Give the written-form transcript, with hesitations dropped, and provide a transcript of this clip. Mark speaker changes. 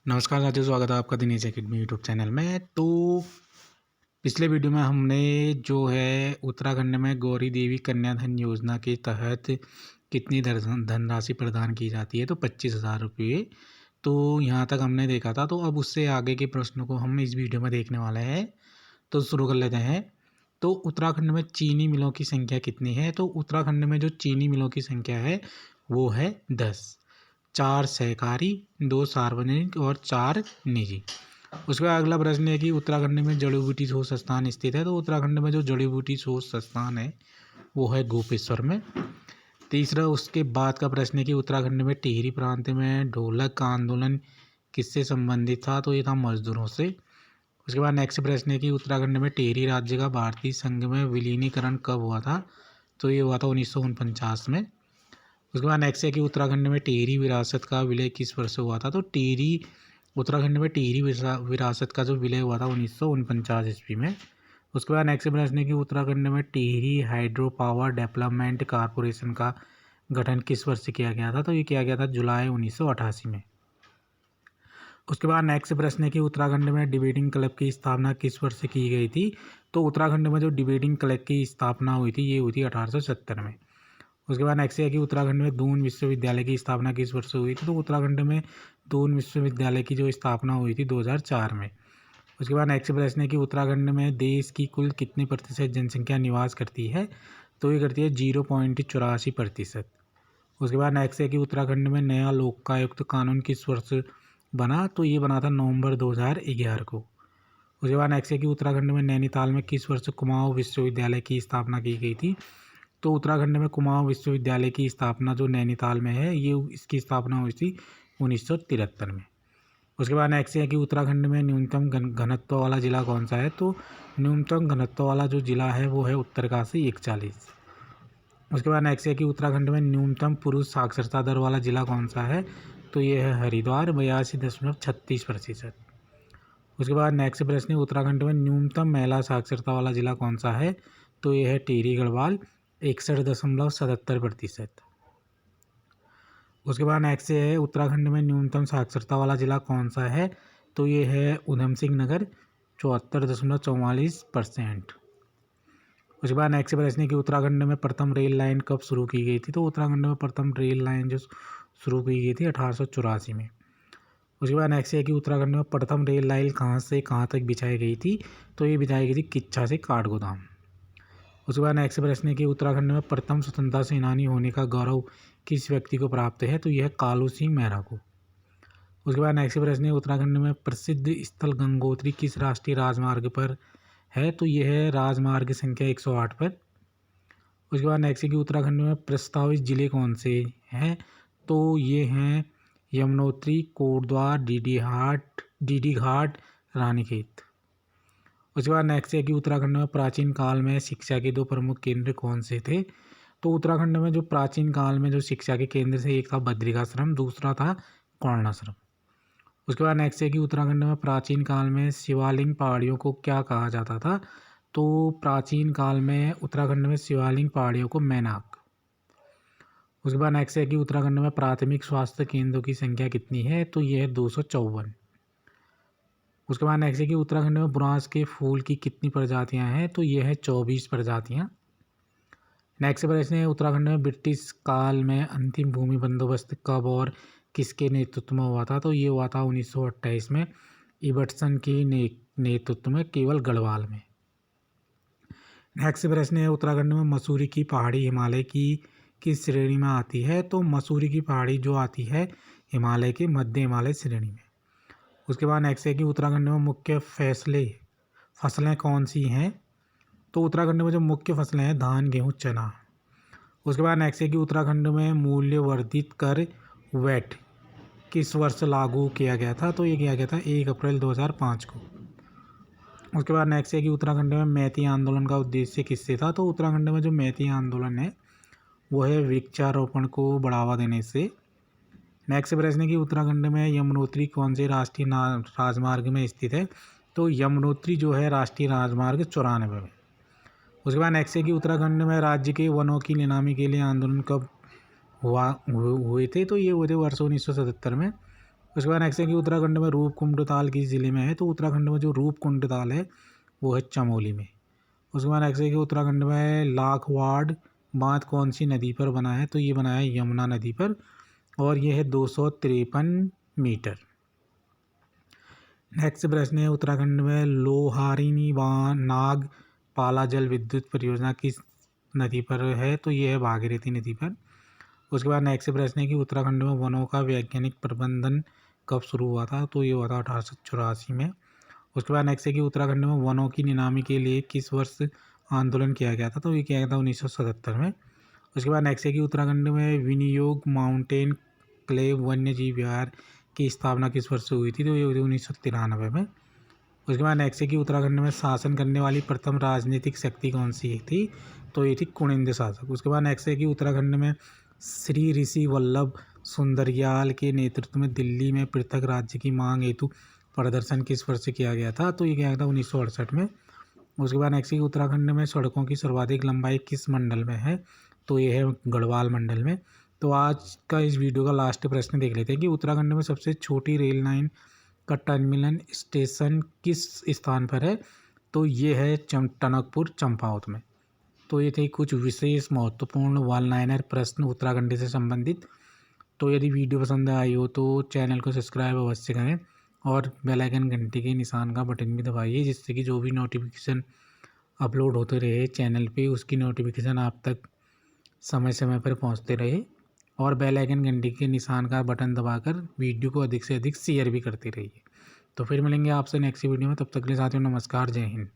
Speaker 1: नमस्कार साथियों, स्वागत है आपका दिनेश एकेडमी यूट्यूब चैनल में। तो पिछले वीडियो में हमने जो है उत्तराखंड में गौरी देवी कन्या धन योजना के तहत कितनी धनराशि प्रदान की जाती है, तो 25,000 रुपये। तो यहाँ तक हमने देखा था। तो अब उससे आगे के प्रश्नों को हम इस वीडियो में देखने वाले हैं। तो शुरू कर लेते हैं। तो उत्तराखंड में चीनी मिलों की संख्या कितनी है? तो उत्तराखंड में जो चीनी मिलों की संख्या है वो है 10। 4 सहकारी, 2 सार्वजनिक और 4 निजी। उसके बाद अगला प्रश्न है कि उत्तराखंड में जड़ी बूटी शोध संस्थान स्थित है। तो उत्तराखंड में जो जड़ी बूटी शोध संस्थान है वो है गोपेश्वर में। तीसरा उसके बाद का प्रश्न है कि उत्तराखंड में टिहरी प्रांत में ढोलक का आंदोलन किससे संबंधित था? तो ये था मजदूरों से। उसके बाद नेक्स्ट प्रश्न है कि उत्तराखंड में टिहरी राज्य का भारतीय संघ में विलीनीकरण कब हुआ था? तो ये हुआ था 1949 में। उसके बाद नेक्स्ट है कि उत्तराखंड में टिहरी विरासत का विलय किस वर्ष हुआ था? तो उत्तराखंड में टिहरी विरासत का जो विलय हुआ था 1949 ईस्वी में। उसके बाद नेक्स्ट प्रश्न है कि उत्तराखंड में Tehri hydro power development corporation का गठन किस वर्ष किया गया था? तो ये किया गया था जुलाई 1988 में। उसके बाद नेक्स्ट प्रश्न है कि उत्तराखंड में डिबेटिंग क्लब की स्थापना किस वर्ष की गई थी? तो उत्तराखंड में जो डिबेटिंग क्लब की स्थापना हुई थी ये हुई थी 1870 में। उसके बाद नेक्स्ट है कि उत्तराखंड में दून विश्वविद्यालय की स्थापना किस वर्ष हुई थी? तो उत्तराखंड में दून विश्वविद्यालय की जो स्थापना हुई थी 2004 में। उसके बाद नेक्स्ट प्रश्न है कि उत्तराखंड में देश की कुल कितने प्रतिशत जनसंख्या निवास करती है? तो ये करती है 0.84%। उसके बाद नेक्स्ट है कि उत्तराखंड में नया लोकायुक्त कानून किस वर्ष बना? तो ये बना था नवंबर 2011 को। उसके बाद नेक्स्ट है कि उत्तराखंड में नैनीताल में किस वर्ष कुमाऊं विश्वविद्यालय की स्थापना की गई थी? तो उत्तराखंड में कुमाऊं विश्वविद्यालय की स्थापना जो नैनीताल में है ये इसकी स्थापना हुई थी 1973 में। उसके बाद नेक्स्ट है कि उत्तराखंड में न्यूनतम घनत्व वाला जिला कौन सा है? तो न्यूनतम घनत्व वाला जो जिला है वो है उत्तरकाशी 41। उसके बाद नेक्स्ट है कि उत्तराखंड में न्यूनतम पुरुष साक्षरता दर वाला जिला कौन सा है? तो ये है हरिद्वार 82.36%। उसके बाद नेक्स्ट प्रश्न है उत्तराखंड में न्यूनतम महिला साक्षरता वाला जिला कौन सा है? तो ये है टिहरी गढ़वाल 61.77%। उसके बाद नेक्स्ट है उत्तराखंड में न्यूनतम साक्षरता वाला जिला कौन सा है? तो ये है उधम सिंह नगर 74.44%। उसके बाद नेक्स्ट प्रश्न है कि उत्तराखंड में प्रथम रेल लाइन कब शुरू की गई थी? तो उत्तराखंड में प्रथम रेल लाइन जो शुरू की गई थी 1884 में। उसके बाद नेक्स्ट है कि उत्तराखंड में प्रथम रेल लाइन कहाँ से कहाँ तक बिछाई गई थी? तो ये बिछाई गई थी किच्छा से काठगोदाम। उसके बाद नेक्स्ट प्रश्न है कि उत्तराखंड में प्रथम स्वतंत्रता सेनानी होने का गौरव किस व्यक्ति को प्राप्त है? तो यह कालू सिंह मेहरा को। उसके बाद नेक्स्ट प्रश्न है उत्तराखंड में प्रसिद्ध स्थल गंगोत्री किस राष्ट्रीय राजमार्ग पर है? तो यह है राजमार्ग संख्या 108 पर। उसके बाद नेक्स्ट है कि उत्तराखंड में प्रस्तावित जिले कौन से हैं? तो ये हैं यमुनोत्री, कोटद्वार, डीडी घाट, रानीखेत। उसके बाद नेक्स्ट है कि उत्तराखंड में प्राचीन काल में शिक्षा के 2 प्रमुख केंद्र कौन से थे? तो उत्तराखंड में जो प्राचीन काल में जो शिक्षा के केंद्र थे एक था बद्रिकाश्रम, दूसरा था कर्णाश्रम। उसके बाद नेक्स्ट है कि उत्तराखंड में प्राचीन काल में शिवालिंग पहाड़ियों को क्या कहा जाता था? तो प्राचीन काल में उत्तराखंड में शिवालिंग पहाड़ियों को मैनाक। उसके बाद नेक्स्ट है कि उत्तराखंड में प्राथमिक स्वास्थ्य केंद्रों की संख्या कितनी है? तो यह है 254। उसके बाद नेक्स्ट है कि उत्तराखंड में बुरांस के फूल की कितनी प्रजातियां हैं? तो यह है 24 प्रजातियां। नेक्स्ट प्रश्न है उत्तराखंड में ब्रिटिश काल में अंतिम भूमि बंदोबस्त कब और किसके नेतृत्व में हुआ था? तो ये हुआ था 1928 में इबटसन के नेतृत्व में केवल गढ़वाल में। नेक्स्ट प्रश्न है उत्तराखंड में मसूरी की पहाड़ी हिमालय की किस श्रेणी में आती है? तो मसूरी की पहाड़ी जो आती है हिमालय के मध्य हिमालय श्रेणी में। उसके बाद नेक्स्ट है कि उत्तराखंड में मुख्य फसलें कौन सी हैं? तो उत्तराखंड में जो मुख्य फसलें हैं धान, गेहूँ, चना। उसके बाद नेक्स्ट है कि उत्तराखंड में मूल्य वर्धित कर वैट किस वर्ष लागू किया गया था? तो ये किया गया था 1 अप्रैल 2005 को। उसके बाद नेक्स्ट है कि उत्तराखंड में मैती आंदोलन का उद्देश्य किससे था? तो उत्तराखंड में जो मैती आंदोलन है वो है वृक्षारोपण को बढ़ावा देने से। नेक्स्ट प्रश्न है कि उत्तराखंड में यमुनोत्री कौन से राष्ट्रीय राजमार्ग में स्थित है? तो यमुनोत्री जो है राष्ट्रीय राजमार्ग 94 में। उसके बाद नेक्स्ट है कि उत्तराखंड में राज्य के वनों की नीलामी के लिए आंदोलन कब हुए थे? तो ये हुए थे वर्ष 1977 में। उसके बाद नेक्स्ट है कि उत्तराखंड में रूपकुंड ताल किस जिले में है, तो उत्तराखंड में जो रूपकुंड ताल है वो है चमोली में। उसके बाद नेक्स्ट है कि उत्तराखंड में लाखवाड़ बांध कौन सी नदी पर बना है, तो ये बना है यमुना नदी पर और ये है 253 मीटर। नेक्स्ट प्रश्न है उत्तराखंड में लोहारिनी नाग पाला जल विद्युत परियोजना किस नदी पर है, तो ये है भागीरथी नदी पर। उसके बाद नेक्स्ट प्रश्न है कि उत्तराखंड में वनों का वैज्ञानिक प्रबंधन कब शुरू हुआ था, तो ये हुआ था 1884 में। उसके बाद नेक्स्ट है कि उत्तराखंड में वनों की नीलामी के लिए किस वर्ष आंदोलन किया गया था, तो ये किया गया था 1977 में। उसके बाद नेक्स्ट है कि उत्तराखंड में विनियोग माउंटेन क्लेव वन्य जीव विहार की स्थापना किस वर्ष हुई थी, तो ये हुई थी 1993 में। उसके बाद नेक्स्ट है कि उत्तराखंड में शासन करने वाली प्रथम राजनीतिक शक्ति कौन सी थी, तो ये थी कुनिंद शासक। उसके बाद नेक्स्ट है कि उत्तराखंड में श्री ऋषि वल्लभ सुंदरयाल के नेतृत्व में दिल्ली में पृथक राज्य की मांग हेतु प्रदर्शन किस वर्ष से किया गया था, तो ये किया गया था 1968 में। उसके बाद नेक्स्ट है कि उत्तराखंड में सड़कों की सर्वाधिक लंबाई किस मंडल में है, तो ये है गढ़वाल मंडल में। तो आज का इस वीडियो का लास्ट प्रश्न देख लेते हैं कि उत्तराखंड में सबसे छोटी रेल लाइन का टर्मिनल स्टेशन किस स्थान पर है, तो ये है टनकपुर चंपावत में। तो ये थे कुछ विशेष महत्वपूर्ण वन लाइनर प्रश्न उत्तराखंड से संबंधित। तो यदि वीडियो पसंद आई हो तो चैनल को सब्सक्राइब अवश्य करें और बेल आइकन घंटी के निशान का बटन भी दबाइए, जिससे कि जो भी नोटिफिकेशन अपलोड होते रहे चैनल पे उसकी नोटिफिकेशन आप तक समय समय पर पहुंचते रहे। और बेल आइकन घंटी के निशान का बटन दबाकर वीडियो को अधिक से अधिक शेयर भी करते रहिए। तो फिर मिलेंगे आपसे नेक्स्ट वीडियो में, तब तक के लिए साथियों नमस्कार, जय हिंद।